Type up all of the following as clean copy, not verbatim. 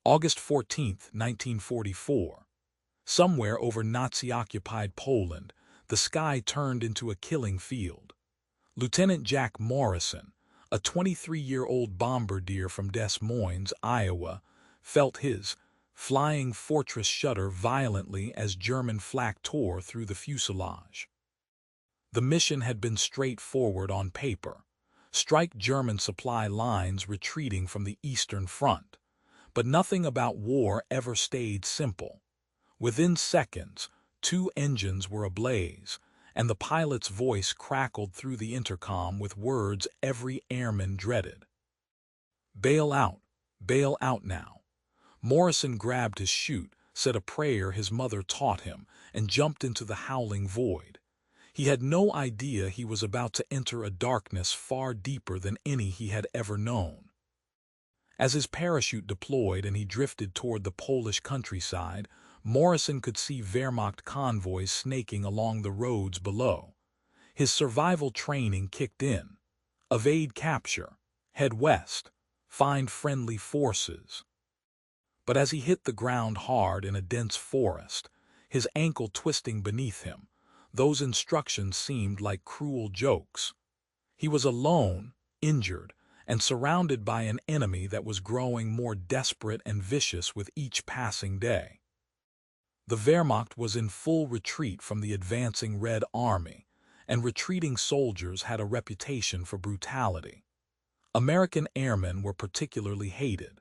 August 14, 1944. Somewhere over Nazi-occupied Poland, the sky turned into a killing field. Lieutenant Jack Morrison, a 23-year-old bombardier from Des Moines, Iowa, felt his flying fortress shudder violently as German flak tore through the fuselage. The mission had been straightforward on paper: strike German supply lines retreating from the Eastern Front. But nothing about war ever stayed simple. Within seconds, 2 engines were ablaze, and the pilot's voice crackled through the intercom with words every airman dreaded. Bail out now. Morrison grabbed his chute, said a prayer his mother taught him, and jumped into the howling void. He had no idea he was about to enter a darkness far deeper than any he had ever known. As his parachute deployed and he drifted toward the Polish countryside, Morrison could see Wehrmacht convoys snaking along the roads below. His survival training kicked in. Evade capture, head west, find friendly forces. But as he hit the ground hard in a dense forest, his ankle twisting beneath him, those instructions seemed like cruel jokes. He was alone, injured, and surrounded by an enemy that was growing more desperate and vicious with each passing day. The Wehrmacht was in full retreat from the advancing Red Army, and retreating soldiers had a reputation for brutality. American airmen were particularly hated.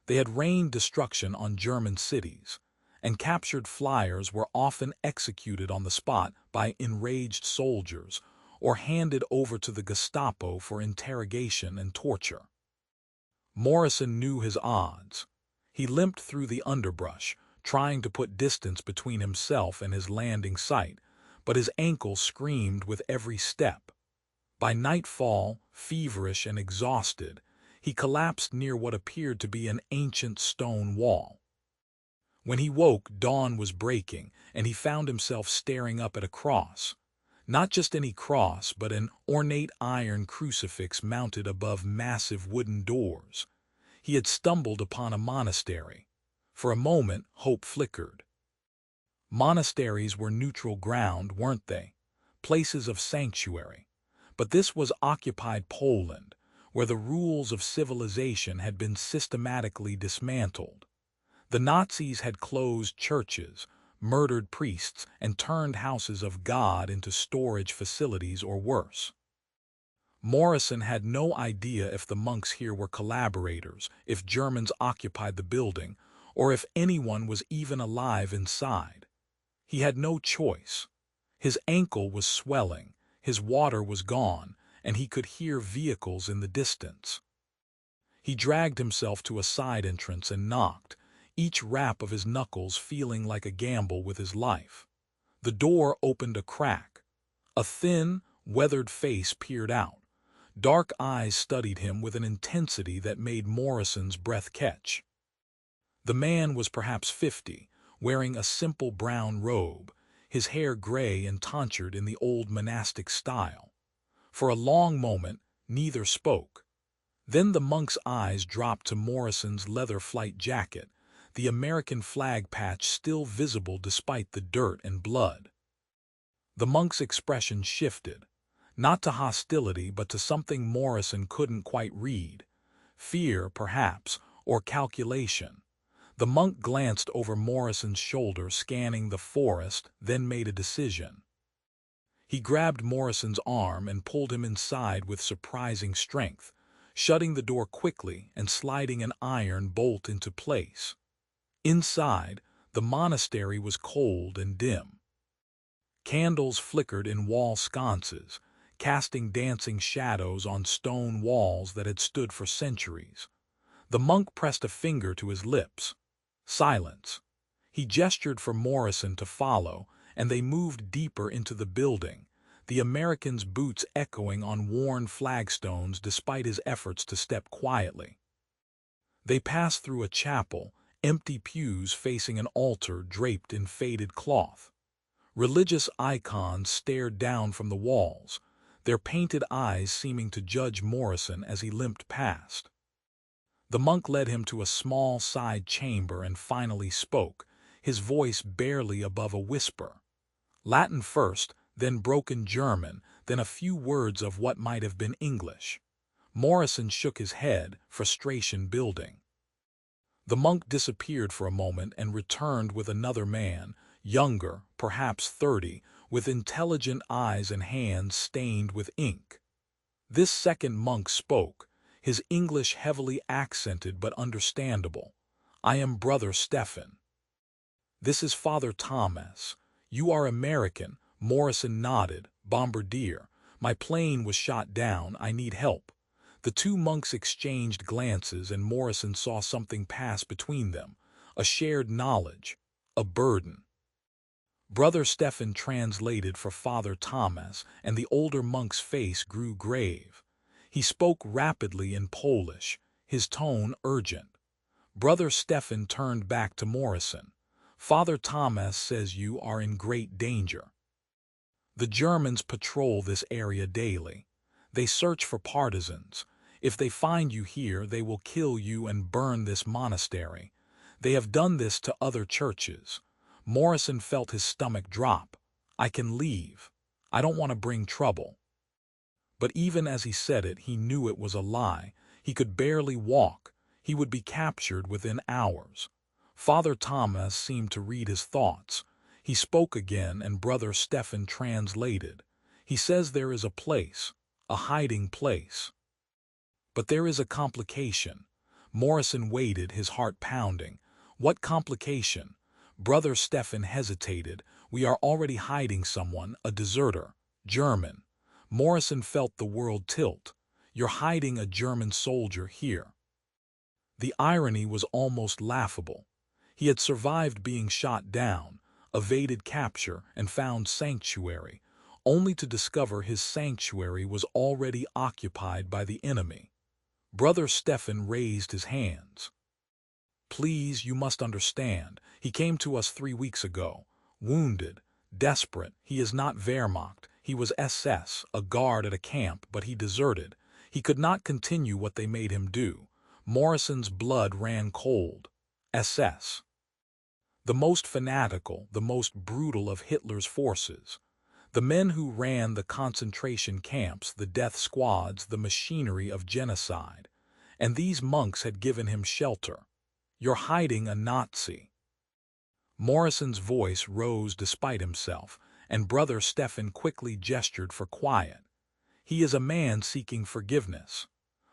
They had rained destruction on German cities, and captured flyers were often executed on the spot by enraged soldiers or handed over to the Gestapo for interrogation and torture. Morrison knew his odds. He limped through the underbrush, trying to put distance between himself and his landing site, but his ankle screamed with every step. By nightfall, feverish and exhausted, he collapsed near what appeared to be an ancient stone wall. When he woke, dawn was breaking, and he found himself staring up at a cross. Not just any cross, but an ornate iron crucifix mounted above massive wooden doors. He had stumbled upon a monastery. For a moment, hope flickered. Monasteries were neutral ground, weren't they? Places of sanctuary. But this was occupied Poland, where the rules of civilization had been systematically dismantled. The Nazis had closed churches, murdered priests, and turned houses of God into storage facilities or worse. Morrison had no idea if the monks here were collaborators, if Germans occupied the building, or if anyone was even alive inside. He had no choice. His ankle was swelling, his water was gone, and he could hear vehicles in the distance. He dragged himself to a side entrance and knocked, each rap of his knuckles feeling like a gamble with his life. The door opened a crack. A thin, weathered face peered out. Dark eyes studied him with an intensity that made Morrison's breath catch. The man was perhaps 50, wearing a simple brown robe, his hair gray and tonsured in the old monastic style. For a long moment, neither spoke. Then the monk's eyes dropped to Morrison's leather flight jacket, the American flag patch still visible despite the dirt and blood. The monk's expression shifted, not to hostility but to something Morrison couldn't quite read. Fear, perhaps, or calculation. The monk glanced over Morrison's shoulder, scanning the forest, then made a decision. He grabbed Morrison's arm and pulled him inside with surprising strength, shutting the door quickly and sliding an iron bolt into place. Inside, the monastery was cold and dim. Candles flickered in wall sconces, casting dancing shadows on stone walls that had stood for centuries. The monk pressed a finger to his lips. Silence. He gestured for Morrison to follow, and they moved deeper into the building, the American's boots echoing on worn flagstones despite his efforts to step quietly. They passed through a chapel, empty pews facing an altar draped in faded cloth. Religious icons stared down from the walls, their painted eyes seeming to judge Morrison as he limped past. The monk led him to a small side chamber and finally spoke, his voice barely above a whisper. Latin first, then broken German, then a few words of what might have been English. Morrison shook his head, frustration building. The monk disappeared for a moment and returned with another man, younger, perhaps 30, with intelligent eyes and hands stained with ink. This second monk spoke, his English heavily accented but understandable. "I am Brother Stephen." "This is Father Tomasz. You are American." Morrison nodded. "Bombardier. My plane was shot down. I need help." The two monks exchanged glances and Morrison saw something pass between them, a shared knowledge, a burden. Brother Stephen translated for Father Tomasz, and the older monk's face grew grave. He spoke rapidly in Polish, his tone urgent. Brother Stephen turned back to Morrison. "Father Tomasz says you are in great danger. The Germans patrol this area daily. They search for partisans. If they find you here, they will kill you and burn this monastery. They have done this to other churches." Morrison felt his stomach drop. "I can leave. I don't want to bring trouble." But even as he said it, he knew it was a lie. He could barely walk. He would be captured within hours. Father Tomasz seemed to read his thoughts. He spoke again, and Brother Stephen translated. "He says there is a place, a hiding place. But there is a complication." Morrison waited, his heart pounding. "What complication?" Brother Stephen hesitated. "We are already hiding someone, a deserter, German." Morrison felt the world tilt. "You're hiding a German soldier here." The irony was almost laughable. He had survived being shot down, evaded capture, and found sanctuary, only to discover his sanctuary was already occupied by the enemy. Brother Stephen raised his hands. "Please, you must understand. He came to us 3 weeks ago, wounded, desperate. He is not Wehrmacht. He was SS, a guard at a camp, but he deserted. He could not continue what they made him do." Morrison's blood ran cold. SS. The most fanatical, the most brutal of Hitler's forces. The men who ran the concentration camps, the death squads, the machinery of genocide. And these monks had given him shelter. "You're hiding a Nazi." Morrison's voice rose despite himself, and Brother Stephen quickly gestured for quiet. "He is a man seeking forgiveness.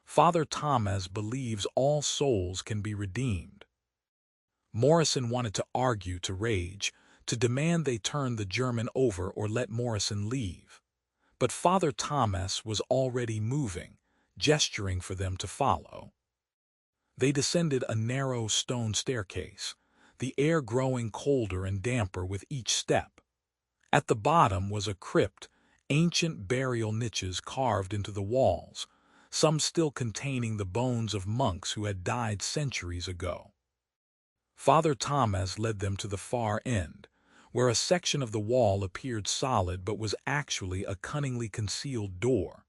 Father Tomasz believes all souls can be redeemed." Morrison wanted to argue, to rage, to demand they turn the German over or let Morrison leave. But Father Tomasz was already moving, gesturing for them to follow. They descended a narrow stone staircase, the air growing colder and damper with each step. At the bottom was a crypt, ancient burial niches carved into the walls, some still containing the bones of monks who had died centuries ago. Father Tomasz led them to the far end, where a section of the wall appeared solid but was actually a cunningly concealed door.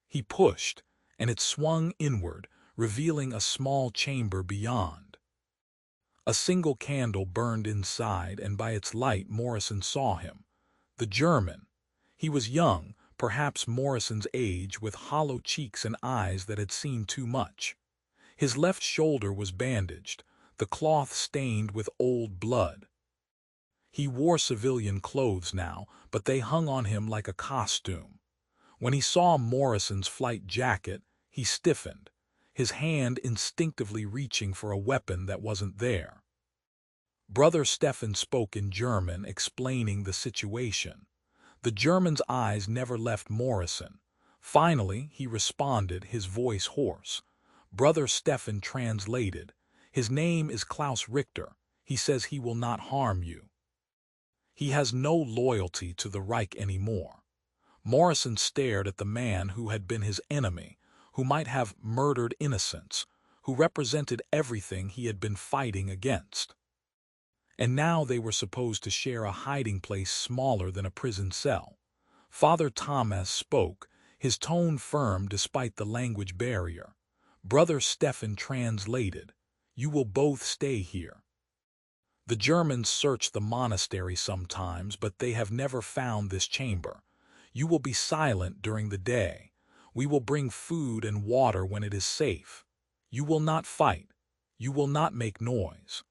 He pushed, and it swung inward, revealing a small chamber beyond. A single candle burned inside, and by its light Morrison saw him. The German. He was young, perhaps Morrison's age, with hollow cheeks and eyes that had seen too much. His left shoulder was bandaged, the cloth stained with old blood. He wore civilian clothes now, but they hung on him like a costume. When he saw Morrison's flight jacket, he stiffened, his hand instinctively reaching for a weapon that wasn't there. Brother Stephen spoke in German, explaining the situation. The German's eyes never left Morrison. Finally, he responded, his voice hoarse. Brother Stephen translated. "His name is Klaus Richter. He says he will not harm you. He has no loyalty to the Reich anymore." Morrison stared at the man who had been his enemy, who might have murdered innocents, who represented everything he had been fighting against. And now they were supposed to share a hiding place smaller than a prison cell. Father Tomasz spoke, his tone firm despite the language barrier. Brother Stefan translated, "You will both stay here. The Germans search the monastery sometimes, but they have never found this chamber. You will be silent during the day. We will bring food and water when it is safe. You will not fight. You will not make noise.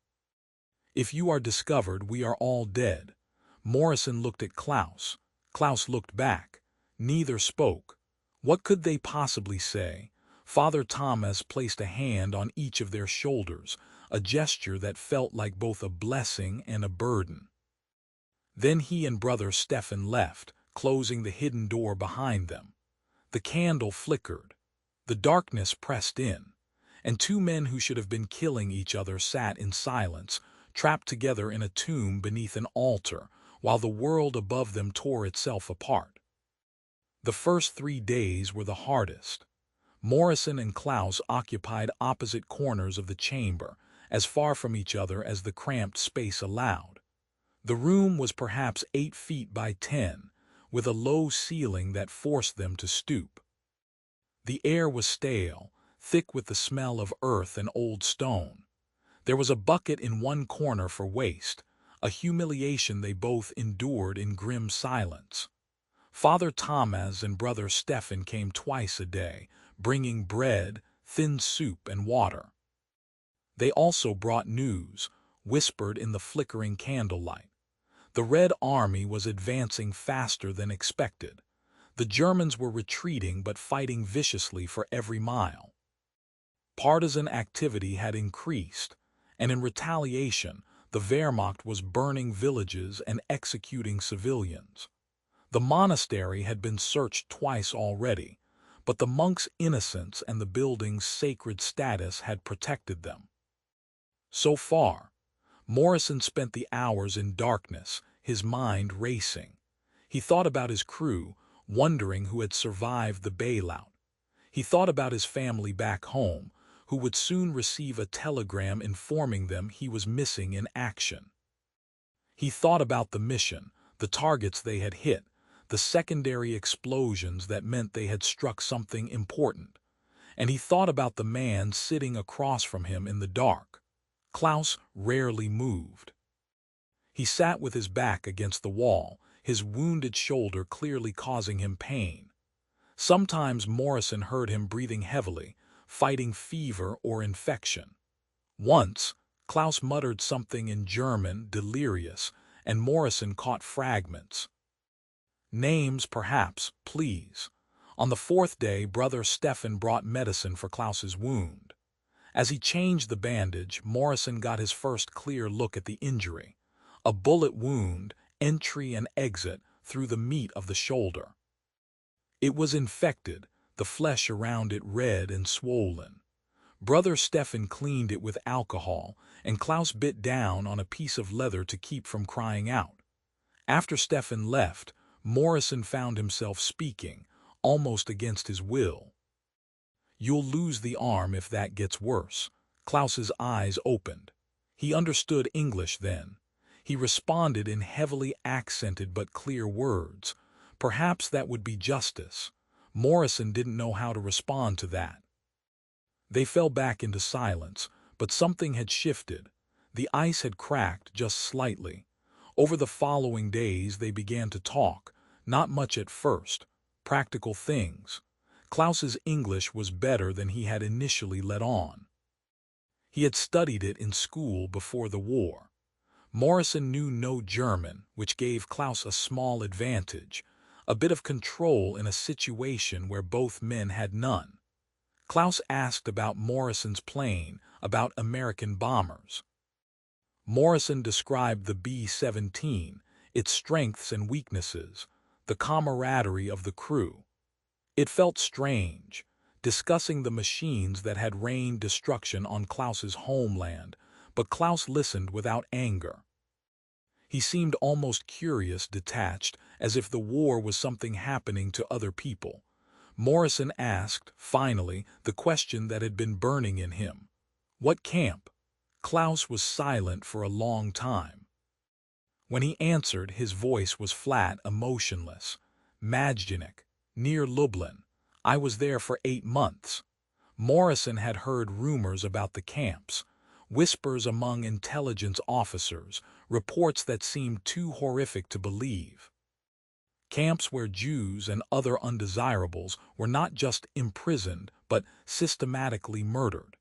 If you are discovered, we are all dead." Morrison looked at Klaus. Klaus looked back. Neither spoke. What could they possibly say? Father Tomasz placed a hand on each of their shoulders, a gesture that felt like both a blessing and a burden. Then he and Brother Stefan left, closing the hidden door behind them. The candle flickered. The darkness pressed in, and two men who should have been killing each other sat in silence, trapped together in a tomb beneath an altar, while the world above them tore itself apart. The first 3 days were the hardest. Morrison and Klaus occupied opposite corners of the chamber, as far from each other as the cramped space allowed. The room was perhaps 8 feet by 10, with a low ceiling that forced them to stoop. The air was stale, thick with the smell of earth and old stone. There was a bucket in one corner for waste, a humiliation they both endured in grim silence. Father Tomasz and Brother Stefan came twice a day, bringing bread, thin soup, and water. They also brought news, whispered in the flickering candlelight. The Red Army was advancing faster than expected. The Germans were retreating but fighting viciously for every mile. Partisan activity had increased, and in retaliation, the Wehrmacht was burning villages and executing civilians. The monastery had been searched twice already, but the monks' innocence and the building's sacred status had protected them. So far, Morrison spent the hours in darkness, his mind racing. He thought about his crew, wondering who had survived the bailout. He thought about his family back home, who would soon receive a telegram informing them he was missing in action. He thought about the mission, the targets they had hit, the secondary explosions that meant they had struck something important. And he thought about the man sitting across from him in the dark. Klaus rarely moved. He sat with his back against the wall, his wounded shoulder clearly causing him pain. Sometimes Morrison heard him breathing heavily, fighting fever or infection. Once, Klaus muttered something in German, delirious, and Morrison caught fragments. "Names, perhaps, please." On the 4th day, Brother Stefan brought medicine for Klaus's wound. As he changed the bandage, Morrison got his first clear look at the injury. A bullet wound, entry and exit, through the meat of the shoulder. It was infected, the flesh around it red and swollen. Brother Stefan cleaned it with alcohol, and Klaus bit down on a piece of leather to keep from crying out. After Stefan left, Morrison found himself speaking, almost against his will. "You'll lose the arm if that gets worse." Klaus's eyes opened. He understood English then. He responded in heavily accented but clear words. Perhaps that would be justice. Morrison didn't know how to respond to that. They fell back into silence, but something had shifted. The ice had cracked just slightly. Over the following days they began to talk, not much at first, practical things. Klaus's English was better than he had initially let on. He had studied it in school before the war. Morrison knew no German, which gave Klaus a small advantage, a bit of control in a situation where both men had none. Klaus asked about Morrison's plane, about American bombers. Morrison described the B-17, its strengths and weaknesses, the camaraderie of the crew. It felt strange, discussing the machines that had rained destruction on Klaus's homeland, but Klaus listened without anger. He seemed almost curious, detached, as if the war was something happening to other people. Morrison asked, finally, the question that had been burning in him. "What camp?" Klaus was silent for a long time. When he answered, his voice was flat, emotionless. "Majdanek, near Lublin. I was there for 8 months." Morrison had heard rumors about the camps, whispers among intelligence officers, reports that seemed too horrific to believe. Camps where Jews and other undesirables were not just imprisoned but systematically murdered.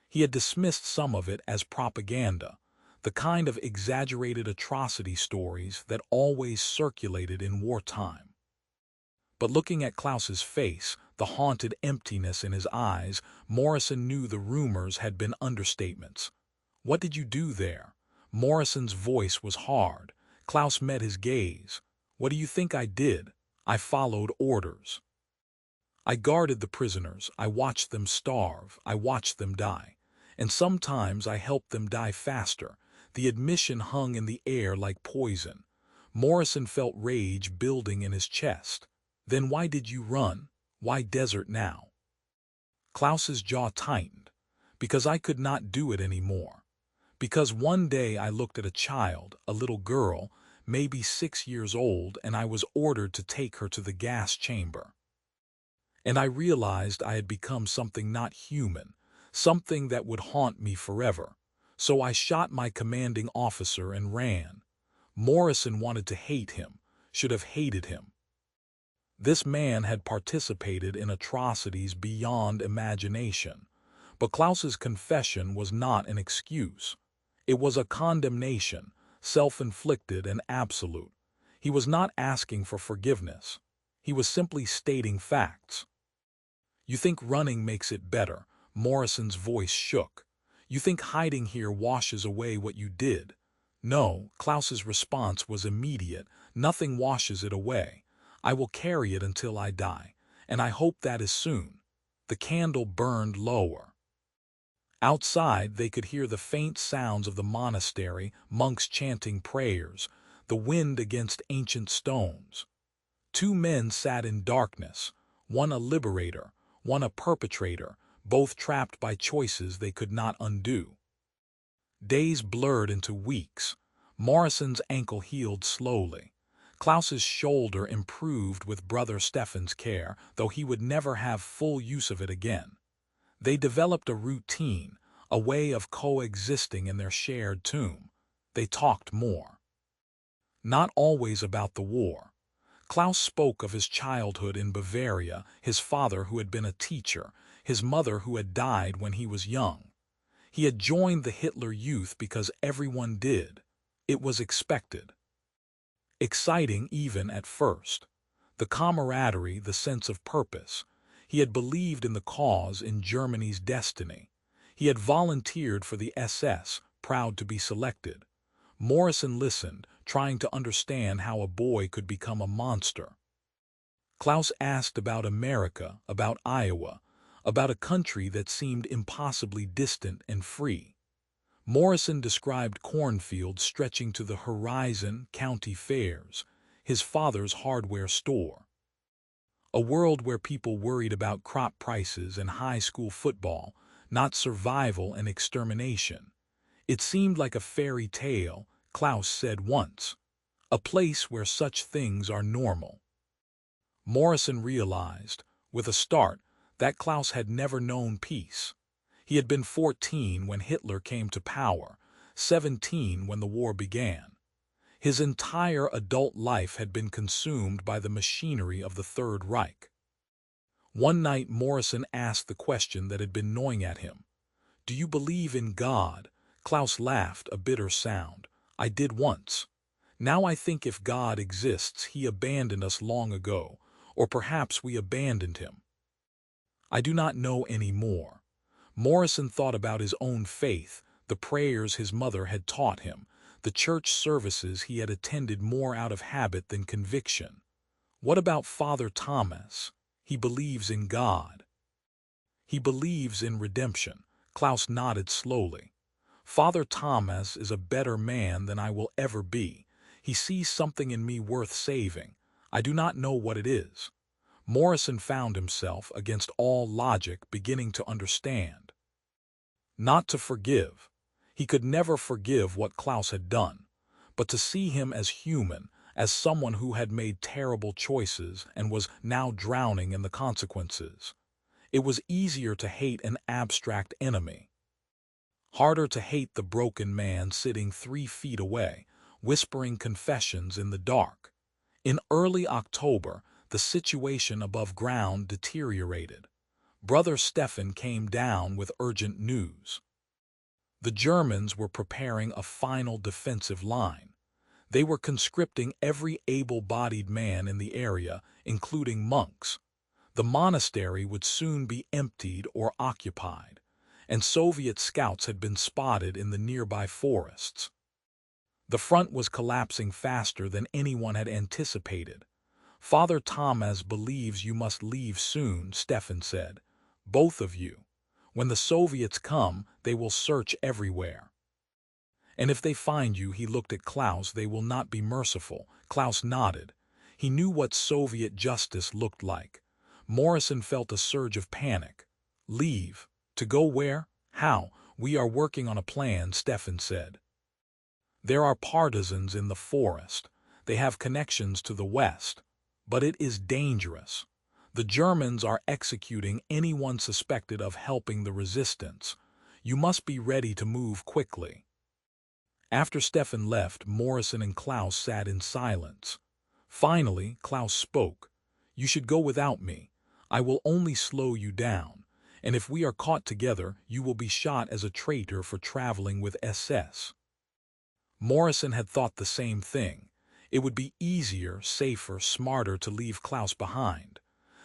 He had dismissed some of it as propaganda, the kind of exaggerated atrocity stories that always circulated in wartime. But looking at Klaus's face, the haunted emptiness in his eyes, Morrison knew the rumors had been understatements. "What did you do there?" Morrison's voice was hard. Klaus met his gaze. "What do you think I did? I followed orders. I guarded the prisoners, I watched them starve, I watched them die. And sometimes I helped them die faster." The admission hung in the air like poison. Morrison felt rage building in his chest. "Then why did you run? Why desert now?" Klaus's jaw tightened. "Because I could not do it anymore. Because one day I looked at a child, a little girl, maybe 6 years old, and I was ordered to take her to the gas chamber. And I realized I had become something not human, something that would haunt me forever. So I shot my commanding officer and ran." Morrison wanted to hate him, should have hated him. This man had participated in atrocities beyond imagination. But Klaus's confession was not an excuse. It was a condemnation, self-inflicted and absolute. He was not asking for forgiveness. He was simply stating facts. "You think running makes it better?" Morrison's voice shook. "You think hiding here washes away what you did?" "No," Klaus's response was immediate. "Nothing washes it away. I will carry it until I die, and I hope that is soon." The candle burned lower. Outside, they could hear the faint sounds of the monastery, monks chanting prayers, the wind against ancient stones. 2 men sat in darkness, one a liberator, one a perpetrator, both trapped by choices they could not undo. Days blurred into weeks. Morrison's ankle healed slowly. Klaus's shoulder improved with Brother Stefan's care, though he would never have full use of it again. They developed a routine, a way of coexisting in their shared tomb. They talked more. Not always about the war. Klaus spoke of his childhood in Bavaria, his father who had been a teacher, his mother who had died when he was young. He had joined the Hitler Youth because everyone did. It was expected. Exciting even at first. The camaraderie, the sense of purpose. He had believed in the cause, in Germany's destiny. He had volunteered for the SS, proud to be selected. Morrison listened, trying to understand how a boy could become a monster. Klaus asked about America, about Iowa, about a country that seemed impossibly distant and free. Morrison described cornfields stretching to the horizon, county fairs, his father's hardware store. A world where people worried about crop prices and high school football, not survival and extermination. "It seemed like a fairy tale," Klaus said once. "A place where such things are normal." Morrison realized, with a start, that Klaus had never known peace. He had been 14 when Hitler came to power, 17 when the war began. His entire adult life had been consumed by the machinery of the Third Reich. One night Morrison asked the question that had been gnawing at him. "Do you believe in God?" Klaus laughed, a bitter sound. "I did once. Now I think if God exists, he abandoned us long ago, or perhaps we abandoned him. I do not know any more." Morrison thought about his own faith, the prayers his mother had taught him, the church services he had attended more out of habit than conviction. What about Father Tomasz? He believes in God. He believes in redemption. Klaus nodded slowly. Father Tomasz is a better man than I will ever be. He sees something in me worth saving. I do not know what it is. Morrison found himself, against all logic, beginning to understand. Not to forgive. He could never forgive what Klaus had done, but to see him as human, as someone who had made terrible choices and was now drowning in the consequences. It was easier to hate an abstract enemy. Harder to hate the broken man sitting 3 feet away, whispering confessions in the dark. In early October, the situation above ground deteriorated. Brother Stefan came down with urgent news. The Germans were preparing a final defensive line. They were conscripting every able-bodied man in the area, including monks. The monastery would soon be emptied or occupied, and Soviet scouts had been spotted in the nearby forests. The front was collapsing faster than anyone had anticipated. "Father Tomasz believes you must leave soon," Stefan said. "Both of you. When the Soviets come, they will search everywhere. And if they find you," he looked at Klaus, "they will not be merciful." Klaus nodded. He knew what Soviet justice looked like. Morrison felt a surge of panic. "Leave? To go where? How?" "We are working on a plan," Stefan said. "There are partisans in the forest. They have connections to the west. But it is dangerous. The Germans are executing anyone suspected of helping the resistance. You must be ready to move quickly." After Stefan left, Morrison and Klaus sat in silence. Finally, Klaus spoke. "You should go without me. I will only slow you down, and if we are caught together, you will be shot as a traitor for traveling with SS." Morrison had thought the same thing. It would be easier, safer, smarter to leave Klaus behind.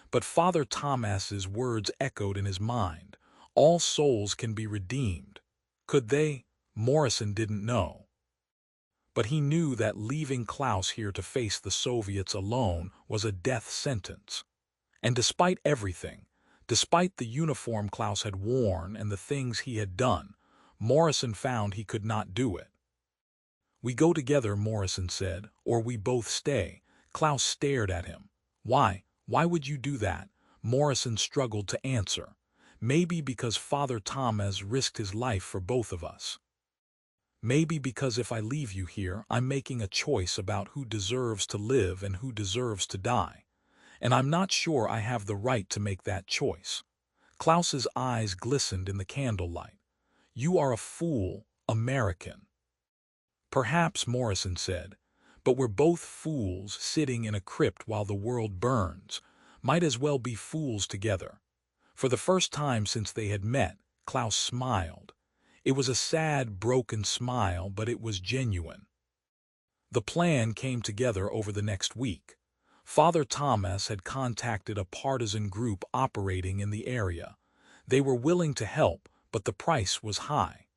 But Father Tomasz's words echoed in his mind. All souls can be redeemed. Could they? Morrison didn't know. But he knew that leaving Klaus here to face the Soviets alone was a death sentence. And despite everything, despite the uniform Klaus had worn and the things he had done, Morrison found he could not do it. "We go together," Morrison said, "or we both stay." Klaus stared at him. "Why? Why would you do that?" Morrison struggled to answer. "Maybe because Father Tomasz risked his life for both of us. Maybe because if I leave you here, I'm making a choice about who deserves to live and who deserves to die. And I'm not sure I have the right to make that choice." Klaus's eyes glistened in the candlelight. "You are a fool, American." "Perhaps," Morrison said, "but we're both fools sitting in a crypt while the world burns. Might as well be fools together." For the first time since they had met, Klaus smiled. It was a sad, broken smile, but it was genuine. The plan came together over the next week. Father Tomasz had contacted a partisan group operating in the area. They were willing to help, but the price was high.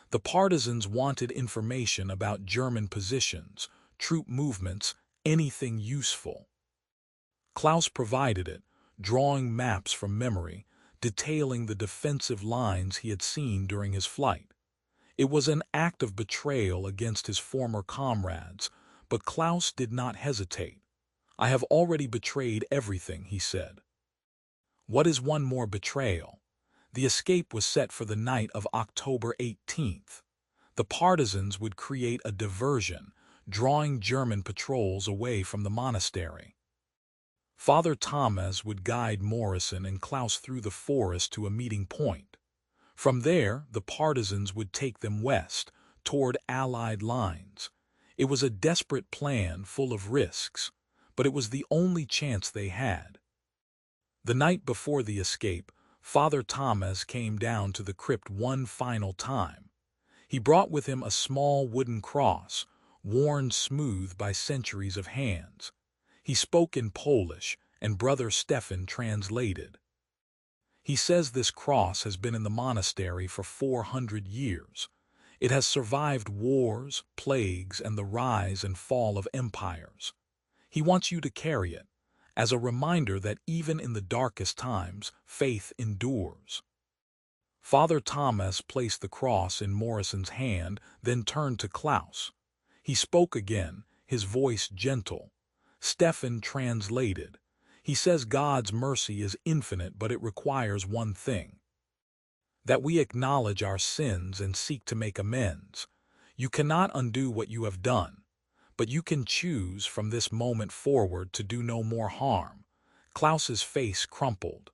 The partisans wanted information about German positions, troop movements, anything useful. Klaus provided it, drawing maps from memory, detailing the defensive lines he had seen during his flight. It was an act of betrayal against his former comrades, but Klaus did not hesitate. "I have already betrayed everything," he said. "What is one more betrayal?" The escape was set for the night of October 18th. The partisans would create a diversion, drawing German patrols away from the monastery. Father Tomasz would guide Morrison and Klaus through the forest to a meeting point. From there, the partisans would take them west, toward Allied lines. It was a desperate plan full of risks, but it was the only chance they had. The night before the escape, Father Tomasz came down to the crypt one final time. He brought with him a small wooden cross, worn smooth by centuries of hands. He spoke in Polish, and Brother Stefan translated. "He says this cross has been in the monastery for 400 years. It has survived wars, plagues, and the rise and fall of empires. He wants you to carry it, as a reminder that even in the darkest times, faith endures." Father Tomasz placed the cross in Morrison's hand, then turned to Klaus. He spoke again, his voice gentle. Stefan translated. "He says God's mercy is infinite, but it requires one thing: that we acknowledge our sins and seek to make amends. You cannot undo what you have done, but you can choose from this moment forward to do no more harm." Klaus's face crumpled.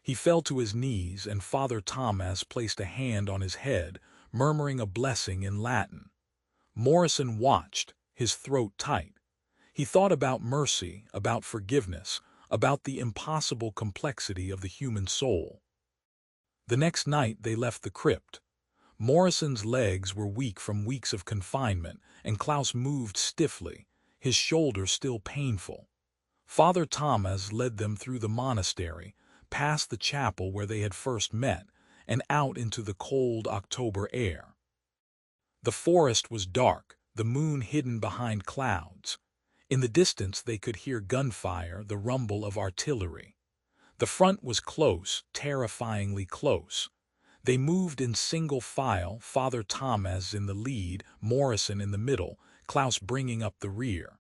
He fell to his knees, and Father Tomasz placed a hand on his head, murmuring a blessing in Latin. Morrison watched, his throat tight. He thought about mercy, about forgiveness, about the impossible complexity of the human soul. The next night they left the crypt. Morrison's legs were weak from weeks of confinement, and Klaus moved stiffly, his shoulder still painful. Father Tomasz led them through the monastery, past the chapel where they had first met, and out into the cold October air. The forest was dark, the moon hidden behind clouds. In the distance they could hear gunfire, the rumble of artillery. The front was close, terrifyingly close. They moved in single file, Father Tomasz in the lead, Morrison in the middle, Klaus bringing up the rear.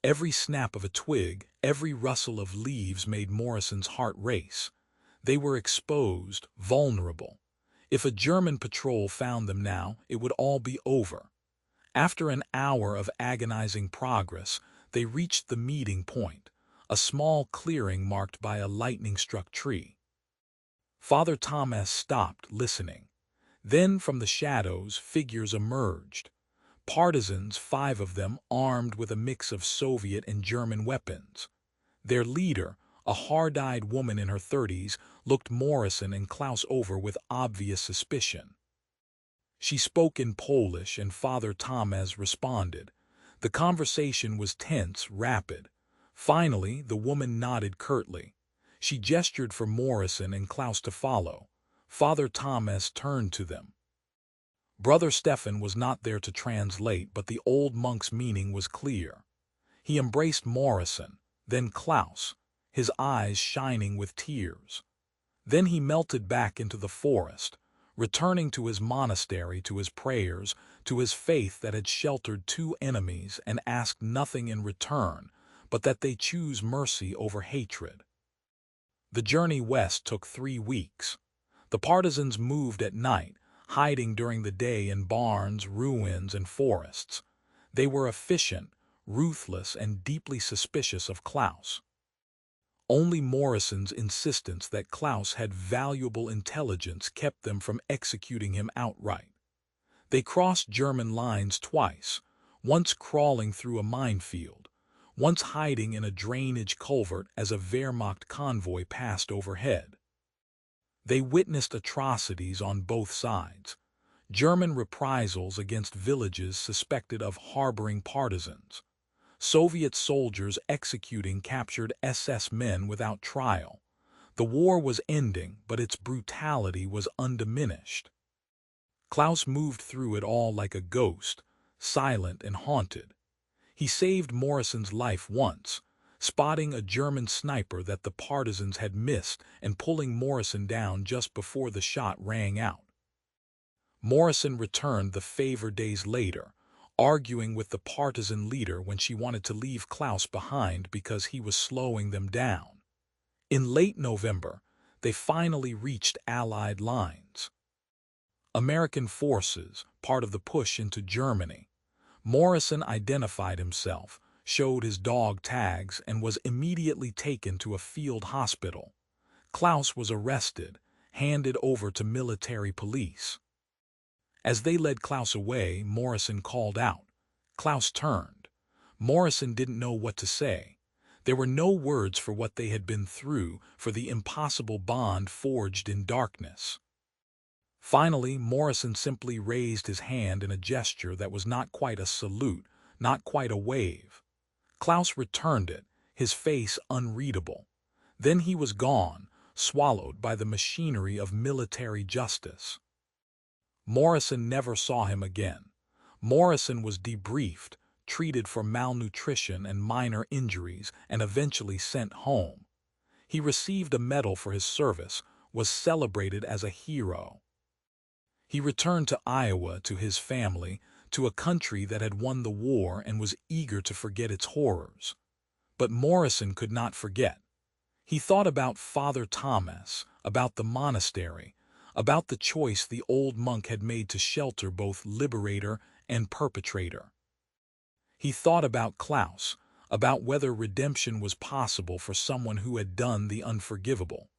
Every snap of a twig, every rustle of leaves made Morrison's heart race. They were exposed, vulnerable. If a German patrol found them now, it would all be over. After an hour of agonizing progress, they reached the meeting point, a small clearing marked by a lightning-struck tree. Father Tomasz stopped, listening. Then from the shadows, figures emerged. Partisans, 5 of them, armed with a mix of Soviet and German weapons. Their leader, a hard-eyed woman in her 30s, looked Morrison and Klaus over with obvious suspicion. She spoke in Polish, and Father Tomasz responded. The conversation was tense, rapid. Finally, the woman nodded curtly. She gestured for Morrison and Klaus to follow. Father Tomasz turned to them. Brother Stefan was not there to translate, but the old monk's meaning was clear. He embraced Morrison, then Klaus, his eyes shining with tears. Then he melted back into the forest, returning to his monastery, to his prayers, to his faith that had sheltered 2 enemies and asked nothing in return, but that they choose mercy over hatred. The journey west took 3 weeks. The partisans moved at night, hiding during the day in barns, ruins, and forests. They were efficient, ruthless, and deeply suspicious of Klaus. Only Morrison's insistence that Klaus had valuable intelligence kept them from executing him outright. They crossed German lines twice, once crawling through a minefield, once hiding in a drainage culvert as a Wehrmacht convoy passed overhead. They witnessed atrocities on both sides. German reprisals against villages suspected of harboring partisans. Soviet soldiers executing captured SS men without trial. The war was ending, but its brutality was undiminished. Klaus moved through it all like a ghost, silent and haunted. He saved Morrison's life once, spotting a German sniper that the partisans had missed and pulling Morrison down just before the shot rang out. Morrison returned the favor days later, arguing with the partisan leader when she wanted to leave Klaus behind because he was slowing them down. In late November, they finally reached Allied lines. American forces, part of the push into Germany. Morrison identified himself, showed his dog tags, and was immediately taken to a field hospital. Klaus was arrested, handed over to military police. As they led Klaus away, Morrison called out. Klaus turned. Morrison didn't know what to say. There were no words for what they had been through, for the impossible bond forged in darkness. Finally, Morrison simply raised his hand in a gesture that was not quite a salute, not quite a wave. Klaus returned it, his face unreadable. Then he was gone, swallowed by the machinery of military justice. Morrison never saw him again. Morrison was debriefed, treated for malnutrition and minor injuries, and eventually sent home. He received a medal for his service, was celebrated as a hero. He returned to Iowa, to his family, to a country that had won the war and was eager to forget its horrors. But Morrison could not forget. He thought about Father Tomasz, about the monastery, about the choice the old monk had made to shelter both liberator and perpetrator. He thought about Klaus, about whether redemption was possible for someone who had done the unforgivable.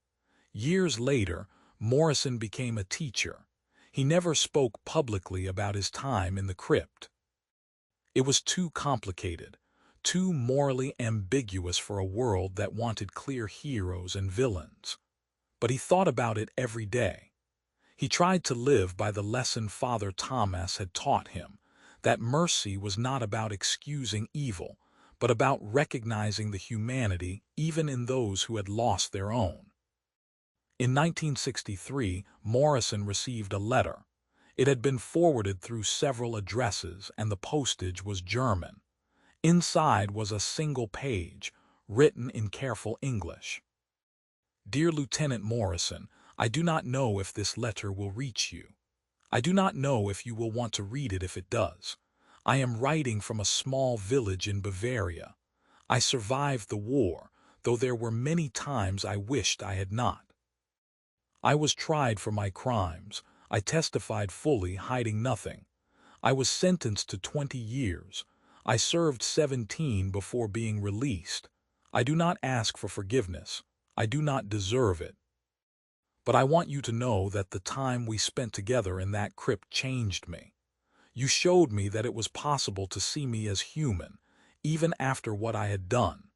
Years later, Morrison became a teacher. He never spoke publicly about his time in the crypt. It was too complicated, too morally ambiguous for a world that wanted clear heroes and villains. But he thought about it every day. He tried to live by the lesson Father Tomasz had taught him, that mercy was not about excusing evil, but about recognizing the humanity even in those who had lost their own. In 1963, Morrison received a letter. It had been forwarded through several addresses and the postage was German. Inside was a single page, written in careful English. Dear Lieutenant Morrison, I do not know if this letter will reach you. I do not know if you will want to read it if it does. I am writing from a small village in Bavaria. I survived the war, though there were many times I wished I had not. I was tried for my crimes. I testified fully, hiding nothing. I was sentenced to 20 years. I served 17 before being released. I do not ask for forgiveness. I do not deserve it. But I want you to know that the time we spent together in that crypt changed me. You showed me that it was possible to see me as human, even after what I had done.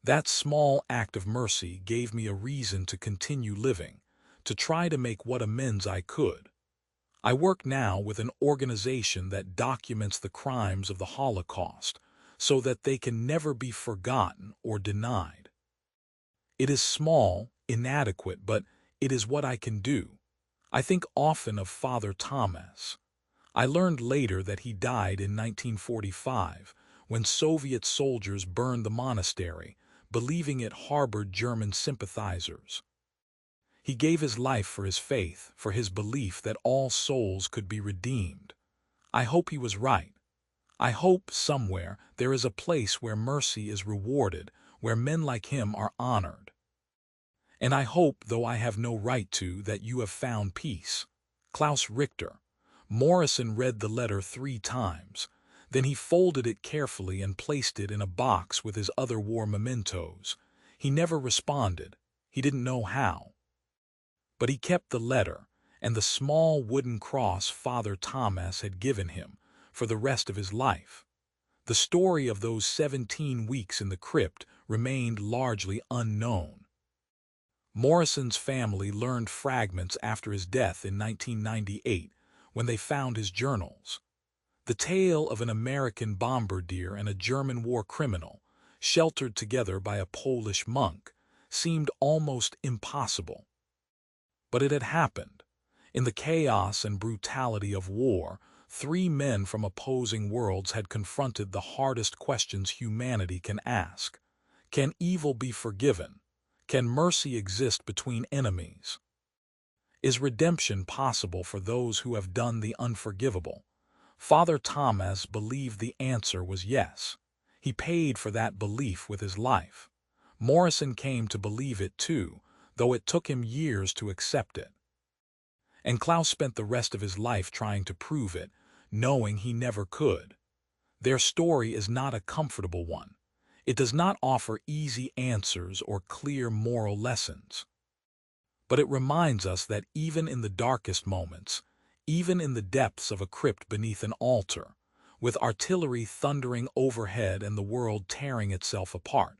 That small act of mercy gave me a reason to continue living, to try to make what amends I could. I work now with an organization that documents the crimes of the Holocaust so that they can never be forgotten or denied. It is small, inadequate, but it is what I can do. I think often of Father Tomasz. I learned later that he died in 1945 when Soviet soldiers burned the monastery, believing it harbored German sympathizers. He gave his life for his faith, for his belief that all souls could be redeemed. I hope he was right. I hope somewhere there is a place where mercy is rewarded, where men like him are honored. And I hope, though I have no right to, that you have found peace. Klaus Richter. Morrison read the letter 3 times. Then he folded it carefully and placed it in a box with his other war mementos. He never responded. He didn't know how. But he kept the letter and the small wooden cross Father Tomasz had given him for the rest of his life. The story of those 17 weeks in the crypt remained largely unknown. Morrison's family learned fragments after his death in 1998 when they found his journals. The tale of an American bombardier and a German war criminal, sheltered together by a Polish monk, seemed almost impossible. But it had happened. In the chaos and brutality of war, 3 men from opposing worlds had confronted the hardest questions humanity can ask. Can evil be forgiven? Can mercy exist between enemies? Is redemption possible for those who have done the unforgivable? Father Tomasz believed the answer was yes. He paid for that belief with his life. Morrison came to believe it too, though it took him years to accept it. And Klaus spent the rest of his life trying to prove it, knowing he never could. Their story is not a comfortable one. It does not offer easy answers or clear moral lessons. But it reminds us that even in the darkest moments, even in the depths of a crypt beneath an altar, with artillery thundering overhead and the world tearing itself apart,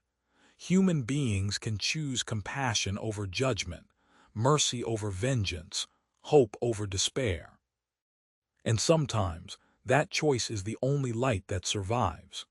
human beings can choose compassion over judgment, mercy over vengeance, hope over despair. And sometimes, that choice is the only light that survives.